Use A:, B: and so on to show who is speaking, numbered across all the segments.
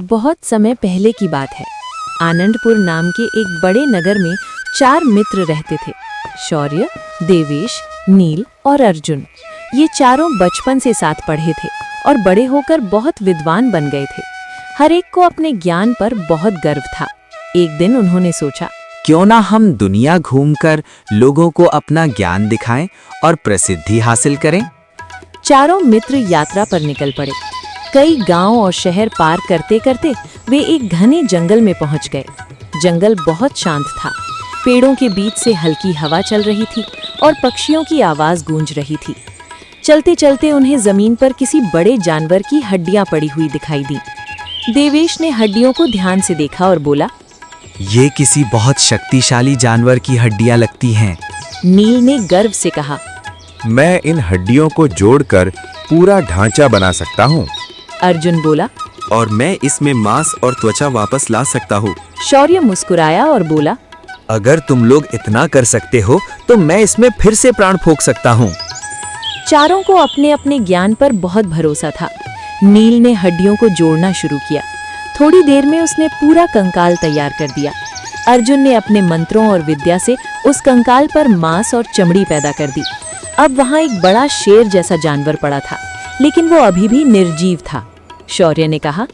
A: बहुत समय पहले की बात है। आनंदपुर नाम के एक बड़े नगर में 4 मित्र रहते थे। शौर्य, देवेश, नील और अर्जुन। ये चारों बचपन से साथ पढ़े थे और बड़े होकर बहुत विद्वान बन गए थे। हर एक को अपने ज्ञान पर बहुत गर्व था। एक दिन उन्होंने सोचा,
B: क्यों ना हम दुनिया घूमकर लोगों को अपना ज्ञान दिखाएं और प्रसिद्धि हासिल करें।
A: चारों मित्र यात्रा पर निकल पड़े। कई गांव और शहर पार करते करते वे एक घने जंगल में पहुंच गए। जंगल बहुत शांत था। पेड़ों के बीच से हल्की हवा चल रही थी और पक्षियों की आवाज गूंज रही थी। चलते चलते उन्हें जमीन पर किसी बड़े जानवर की हड्डियां पड़ी हुई दिखाई दी। देवेश ने हड्डियों को ध्यान से देखा और बोला,
B: ये किसी बहुत शक्तिशाली जानवर की हड्डियां लगती हैं।
A: नील ने गर्व से कहा,
C: मैं इन हड्डियों को जोड़कर पूरा ढांचा बना सकता हूँ।
A: अर्जुन बोला,
D: और मैं इसमें मांस और त्वचा वापस ला सकता हूँ।
A: शौर्य मुस्कुराया और बोला,
D: अगर तुम लोग इतना कर सकते हो तो मैं इसमें फिर से प्राण फूंक सकता हूँ।
A: चारों को अपने अपने ज्ञान पर बहुत भरोसा था। नील ने हड्डियों को जोड़ना शुरू किया। थोड़ी देर में उसने पूरा कंकाल तैयार कर दिया। अर्जुन ने अपने मंत्रों और विद्या से उस कंकाल पर मांस और चमड़ी पैदा कर दी। अब वहां एक बड़ा शेर जैसा जानवर पड़ा था, लेकिन वो अभी भी निर्जीव था। शौर्य ने कहा,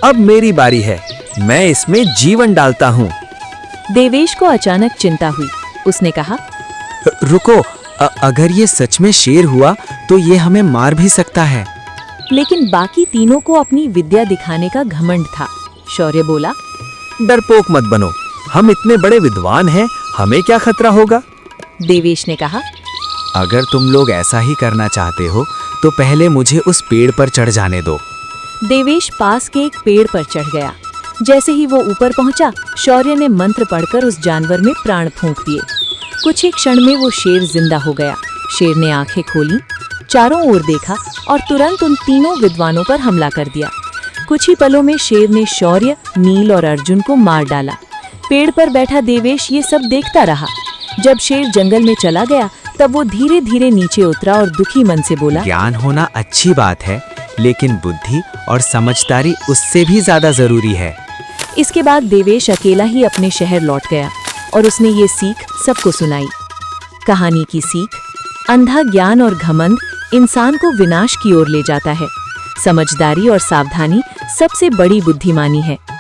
D: अब मेरी बारी है, मैं इसमें जीवन डालता हूँ।
A: देवेश को अचानक चिंता हुई। उसने कहा,
B: रुको, अगर ये सच में शेर हुआ तो ये हमें मार भी सकता है।
A: लेकिन बाकी तीनों को अपनी विद्या दिखाने का घमंड था। शौर्य बोला,
D: डरपोक मत बनो, हम इतने बड़े विद्वान हैं, हमें क्या खतरा होगा।
A: देवेश ने कहा,
B: अगर तुम लोग ऐसा ही करना चाहते हो तो पहले मुझे उस पेड़ पर चढ़ जाने दो।
A: देवेश पास के एक पेड़ पर चढ़ गया। जैसे ही वो ऊपर पहुंचा, शौर्य ने मंत्र पढ़कर उस जानवर में प्राण फूंक दिए। कुछ ही क्षण में वो शेर जिंदा हो गया। शेर ने आंखें खोली, चारों ओर देखा और तुरंत उन तीनों विद्वानों पर हमला कर दिया। कुछ ही पलों में शेर ने शौर्य, नील और अर्जुन को मार डाला। पेड़ पर बैठा देवेश ये सब देखता रहा। जब शेर जंगल में चला गया तब वो धीरे धीरे नीचे उतरा और दुखी मन से बोला,
B: ज्ञान होना अच्छी बात है, लेकिन बुद्धि और समझदारी उससे भी ज्यादा जरूरी है।
A: इसके बाद देवेश अकेला ही अपने शहर लौट गया और उसने ये सीख सबको सुनाई। कहानी की सीख, अंधा ज्ञान और घमंड इंसान को विनाश की ओर ले जाता है। समझदारी और सावधानी सबसे बड़ी बुद्धिमानी है।